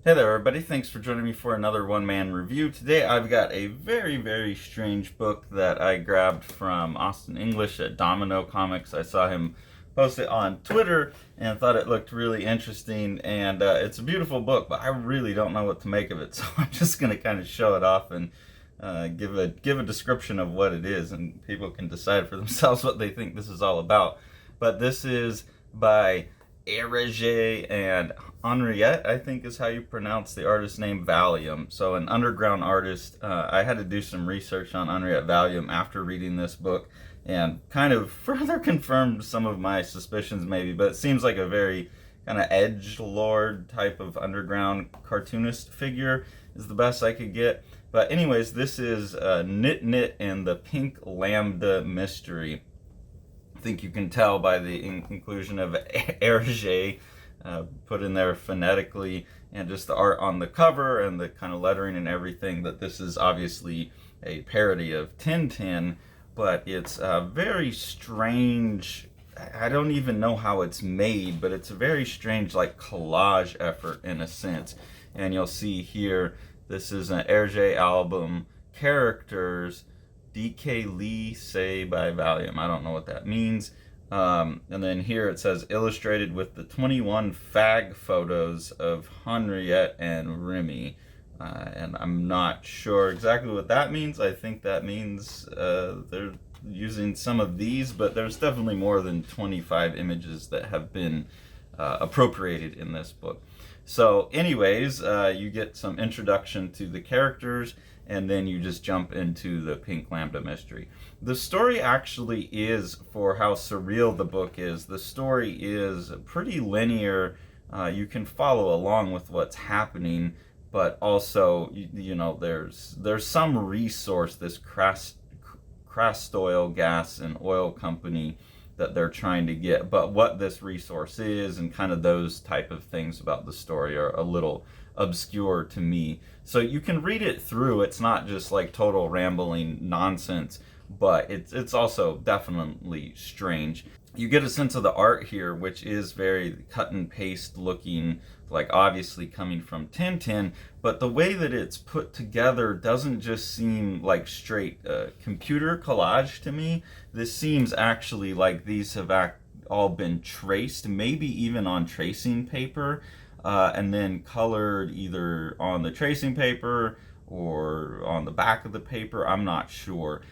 Hey there, everybody. Thanks for joining me for another one-man review. Today I've got a very, very strange book that I grabbed from Austin English at Domino Comics. I saw him post it on Twitter and thought it looked really interesting. And it's a beautiful book, but I really don't know what to make of it. So I'm just going to kind of show it off and give a description of what it is, and people can decide for themselves what they think this is all about. But this is by Henriette and Henriette, I think is how you pronounce the artist name, Valium. So an underground artist. I had to do some research on Henriette Valium after reading this book and kind of further confirmed some of my suspicions maybe, but it seems like a very kind of edgelord type of underground cartoonist figure is the best I could get. But anyways, this is NIT NIT and the Pink Lambda Mystery. I think you can tell by the inclusion of Hergé put in there phonetically, and just the art on the cover and the kind of lettering and everything, that this is obviously a parody of Tintin, but it's a very strange, I don't even know how it's made, but it's a very strange like collage effort in a sense. And you'll see here, this is an Hergé album, characters, DK Lee Say by Valium. I don't know what that means. And then here it says illustrated with the 21 fag photos of Henriette and Remy. And I'm not sure exactly what that means. I think that means they're using some of these, but there's definitely more than 25 images that have been appropriated in this book. So anyways, you get some introduction to the characters, and then you just jump into the Pink Lambda mystery. The story actually is, for how surreal the book is, the story is pretty linear. You can follow along with what's happening, but also, you know, there's some resource, this Crastoil gas and oil company that they're trying to get. But what this resource is and kind of those type of things about the story are a little obscure to me. So you can read it through. It's not just like total rambling nonsense, but it's also definitely strange. You get a sense of the art here, which is very cut and paste looking, like obviously coming from Tintin, but the way that it's put together doesn't just seem like straight computer collage to me. This seems actually like these have all been traced, maybe even on tracing paper, and then colored either on the tracing paper or on the back of the paper. I'm not sure.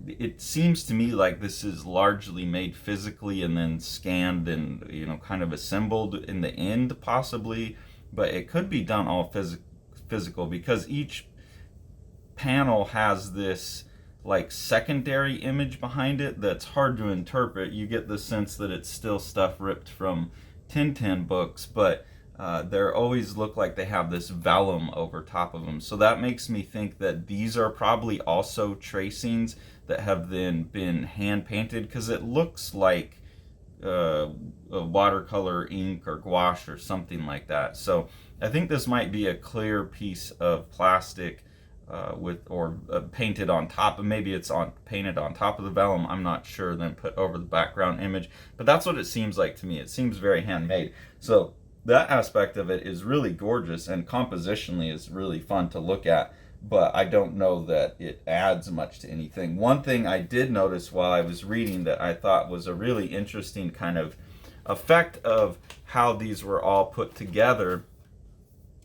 It seems to me like this is largely made physically and then scanned and, you know, kind of assembled in the end possibly, but it could be done all physical, because each panel has this like secondary image behind it that's hard to interpret. You get the sense that it's still stuff ripped from Tintin books, but they always look like they have this vellum over top of them. So that makes me think that these are probably also tracings that have then been hand painted, because it looks like a watercolor ink or gouache or something like that. So I think this might be a clear piece of plastic painted on top, and maybe it's painted on top of the vellum, I'm not sure, then put over the background image. But that's what it seems like to me. It seems very handmade. So that aspect of it is really gorgeous, and compositionally is really fun to look at, but I don't know that it adds much to anything. One thing I did notice while I was reading that I thought was a really interesting kind of effect of how these were all put together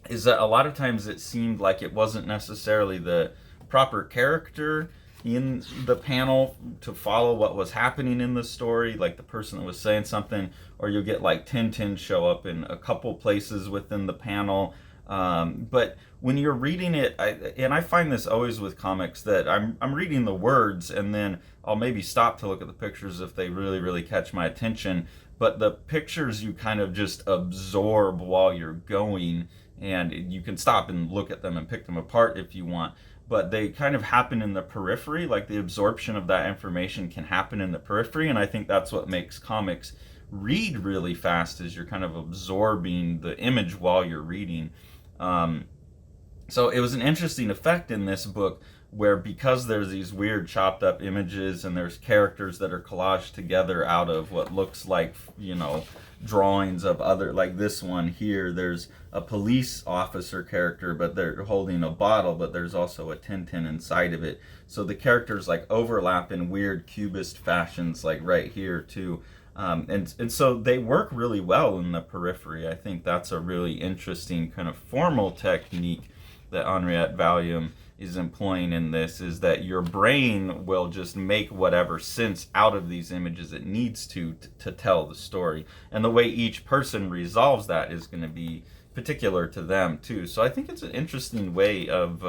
is that a lot of times it seemed like it wasn't necessarily the proper character in the panel to follow what was happening in the story, like the person that was saying something, or you'll get like Tintin show up in a couple places within the panel. But when you're reading it, I find this always with comics, that I'm reading the words and then I'll maybe stop to look at the pictures if they really, really catch my attention. But the pictures you kind of just absorb while you're going, and you can stop and look at them and pick them apart if you want. But they kind of happen in the periphery, like the absorption of that information can happen in the periphery, and I think that's what makes comics read really fast, is you're kind of absorbing the image while you're reading. So it was an interesting effect in this book where because there's these weird chopped up images and there's characters that are collaged together out of what looks like, drawings of other, like this one here, there's a police officer character, but they're holding a bottle, but there's also a Tintin inside of it. So the characters like overlap in weird cubist fashions, like right here too. And so they work really well in the periphery. I think that's a really interesting kind of formal technique that Henriette Valium is employing in this, is that your brain will just make whatever sense out of these images it needs to tell the story. And the way each person resolves that is going to be particular to them too. So I think it's an interesting way of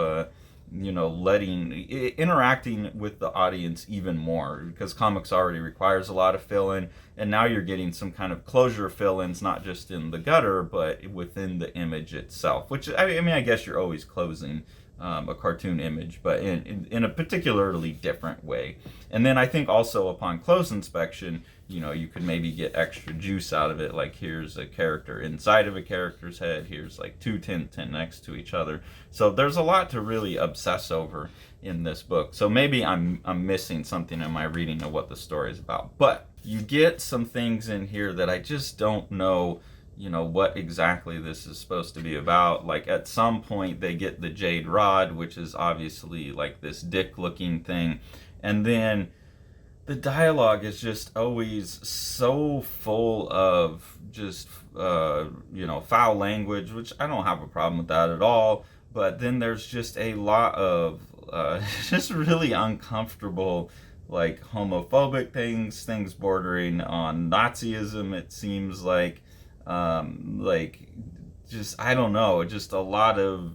interacting with the audience even more, because comics already requires a lot of fill-in, and now you're getting some kind of closure fill-ins, not just in the gutter, but within the image itself, which, I guess you're always closing a cartoon image, but in a particularly different way. And then I think also upon close inspection, you could maybe get extra juice out of it, like here's a character inside of a character's head, here's like two Tintin next to each other. So there's a lot to really obsess over in this book. So maybe I'm missing something in my reading of what the story is about. But you get some things in here that I just don't know what exactly this is supposed to be about. Like at some point they get the jade rod, which is obviously like this dick looking thing, and then the dialogue is just always so full of just foul language, which I don't have a problem with that at all, but then there's just a lot of just really uncomfortable, like homophobic things bordering on Nazism, it seems like just, I don't know, just a lot of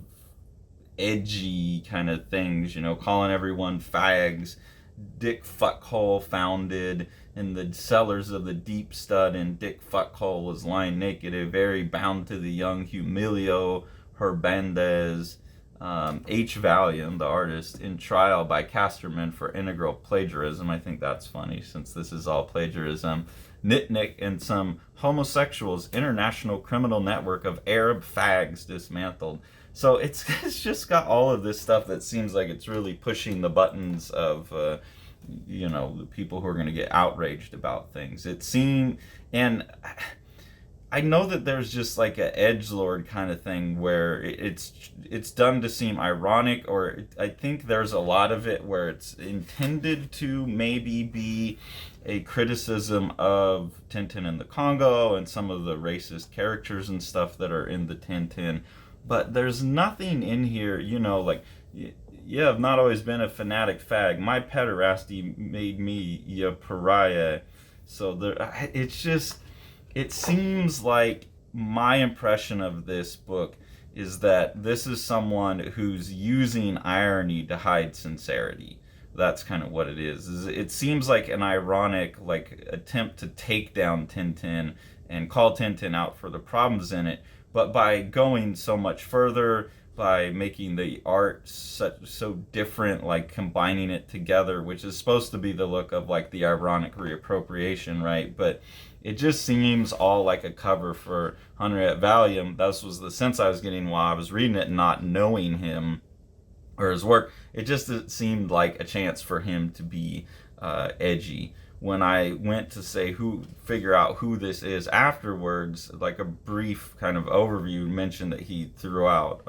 edgy kind of things, calling everyone fags, Dick Fuckhole founded in the cellars of the Deep Stud, and Dick Fuckhole was lying naked, a very bound to the young Humilio Herbandes, H. Valium, the artist, in trial by Casterman for integral plagiarism. I think that's funny, since this is all plagiarism. NIT NIT and some homosexuals international criminal network of Arab fags dismantled. So it's just got all of this stuff that seems like it's really pushing the buttons of the people who are going to get outraged about things. It seemed, and I know that there's just like a edgelord kind of thing where it's done to seem ironic, or I think there's a lot of it where it's intended to maybe be a criticism of Tintin in the Congo and some of the racist characters and stuff that are in the Tintin, but there's nothing in here, like, you have not always been a fanatic fag. My pederasty made me a pariah. So it seems like my impression of this book is that this is someone who's using irony to hide sincerity. That's kind of what it is. It seems like an ironic, like, attempt to take down Tintin and call Tintin out for the problems in it, but by going so much further, by making the art so different, like combining it together, which is supposed to be the look of like the ironic reappropriation, right? But it just seems all like a cover for Henriette Valium. That was the sense I was getting while I was reading it, not knowing him or his work. It just seemed like a chance for him to be edgy. When I went to figure out who this is afterwards, like a brief kind of overview mentioned that he threw out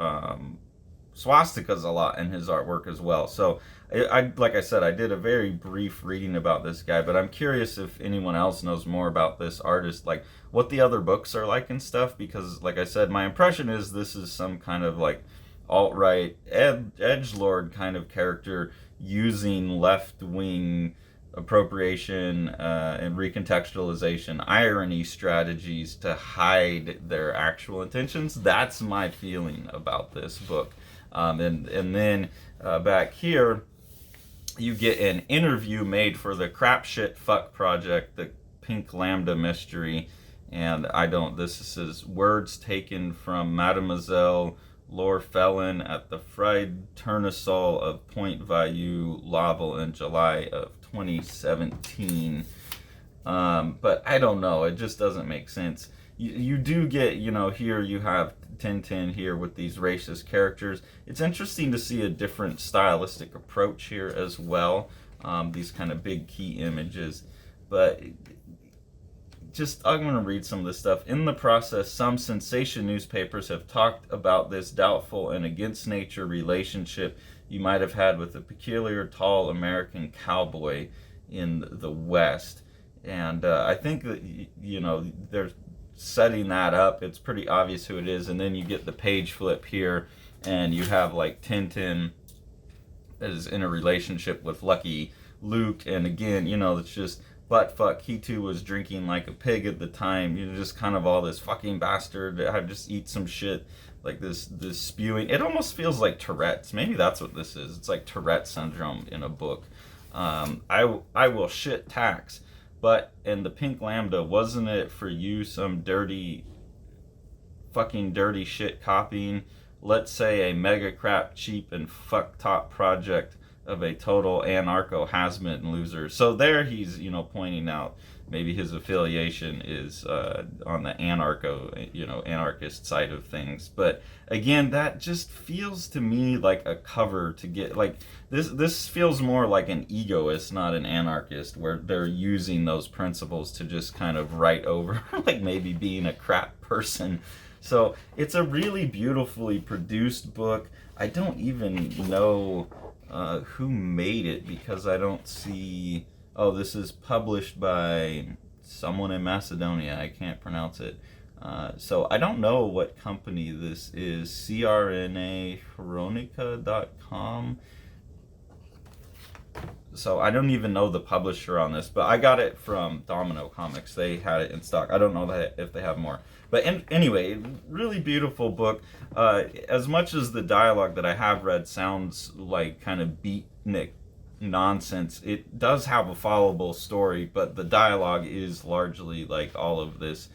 swastikas a lot in his artwork as well. So like I said, I did a very brief reading about this guy, but I'm curious if anyone else knows more about this artist, like what the other books are like and stuff, because like I said, my impression is this is some kind of like alt-right edgelord kind of character using left-wing appropriation and recontextualization irony strategies to hide their actual intentions. That's my feeling about this book. And then back here you get an interview made for the Crap Shit Fuck Project, the Pink Lambda mystery, and this is words taken from Mademoiselle Laure Felon at the Fried Tournesol of Point Vailloux, Laval in July of 2017. But I don't know, it just doesn't make sense. you do get, here you have Tintin here with these racist characters. It's interesting to see a different stylistic approach here as well. These kind of big key images. But I'm going to read some of this stuff. In the process, some sensation newspapers have talked about this doubtful and against nature relationship you might have had with a peculiar tall American cowboy in the West. And I think that, they're setting that up. It's pretty obvious who it is. And then you get the page flip here, and you have like Tintin is in a relationship with Lucky Luke. And again, it's just butt fuck. He too was drinking like a pig at the time. Just kind of all this fucking bastard. I just eat some shit. Like this spewing. It almost feels like Tourette's. Maybe that's what this is. It's like Tourette syndrome in a book. I will shit tax. But in the pink Lambda, wasn't it for you some fucking dirty shit copying? Let's say a mega crap, cheap, and fuck top project of a total anarcho has-been and loser. So there he's, pointing out maybe his affiliation is on the anarchist side of things. But again, that just feels to me like a cover to get, like, this feels more like an egoist, not an anarchist, where they're using those principles to just kind of write over, like maybe being a crap person. So it's a really beautifully produced book. I don't even know who made it, because I don't see. Oh, this is published by someone in Macedonia. I can't pronounce it. So I don't know what company this is. crnaheronica.com. So I don't even know the publisher on this, but I got it from Domino Comics. They had it in stock. I don't know if they have more. But anyway, really beautiful book. As much as the dialogue that I have read sounds like kind of beatnik nonsense, it does have a followable story, but the dialogue is largely like all of this.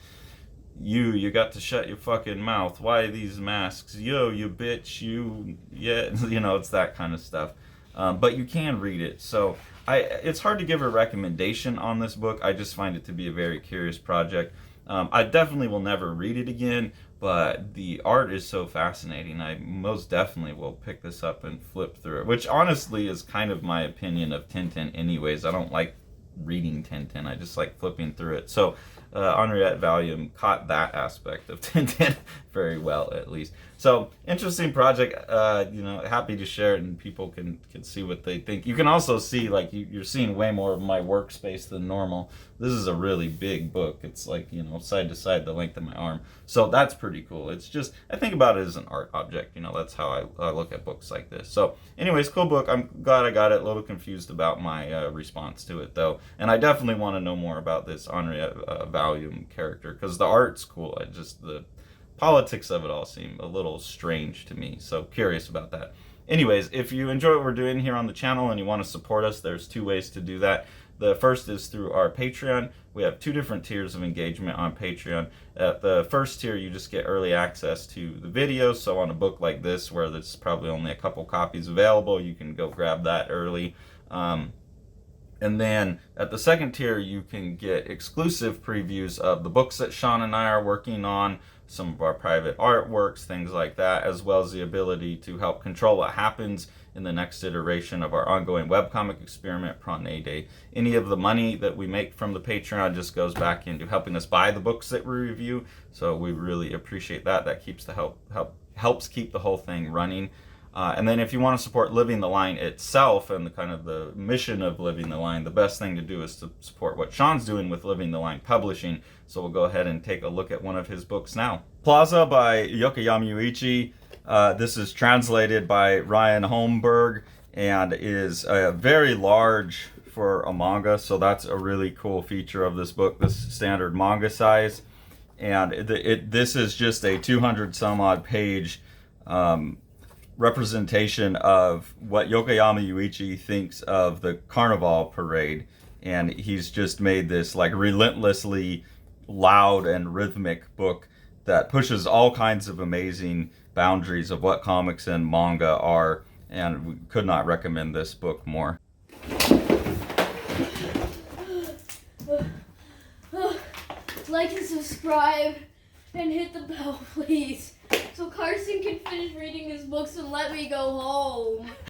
You got to shut your fucking mouth. Why these masks? Yo, you bitch. Yeah, it's that kind of stuff. But you can read it. So it's hard to give a recommendation on this book. I just find it to be a very curious project. I definitely will never read it again, but the art is so fascinating. I most definitely will pick this up and flip through it, which honestly is kind of my opinion of Tintin anyways. I don't like reading Tintin. I just like flipping through it. So Henriette Valium caught that aspect of Tintin very well, at least. So interesting project. Happy to share it, and people can see what they think. You can also see, like, you're seeing way more of my workspace than normal. This is a really big book. It's like, side to side the length of my arm. So that's pretty cool. It's just, I think about it as an art object. That's how I look at books like this. So anyways, cool book. I'm glad I got it. A little confused about my response to it, though. And I definitely want to know more about this Henriette Valium character, because the art's cool. The politics of it all seem a little strange to me. So curious about that. Anyways, if you enjoy what we're doing here on the channel and you want to support us, there's two ways to do that. The first is through our Patreon. We have 2 different tiers of engagement on Patreon. At the first tier, you just get early access to the videos. So on a book like this, where there's probably only a couple copies available, you can go grab that early. And then at the second tier, you can get exclusive previews of the books that Sean and I are working on, some of our private artworks, things like that, as well as the ability to help control what happens in the next iteration of our ongoing webcomic experiment, Prane Day. Any of the money that we make from the Patreon just goes back into helping us buy the books that we review. So we really appreciate that. That keeps the helps keep the whole thing running. And then if you want to support Living the Line itself and the kind of the mission of Living the Line, the best thing to do is to support what Sean's doing with Living the Line Publishing. So we'll go ahead and take a look at one of his books now. Plaza by Yokoyama Yuichi. This is translated by Ryan Holmberg and is very large for a manga. So that's a really cool feature of this book, this standard manga size. And this is just a 200 some odd page representation of what Yokoyama Yuichi thinks of the Carnival Parade, and he's just made this like relentlessly loud and rhythmic book that pushes all kinds of amazing boundaries of what comics and manga are, and we could not recommend this book more. Like and subscribe. and hit the bell, please, so Carson can finish reading his books and let me go home.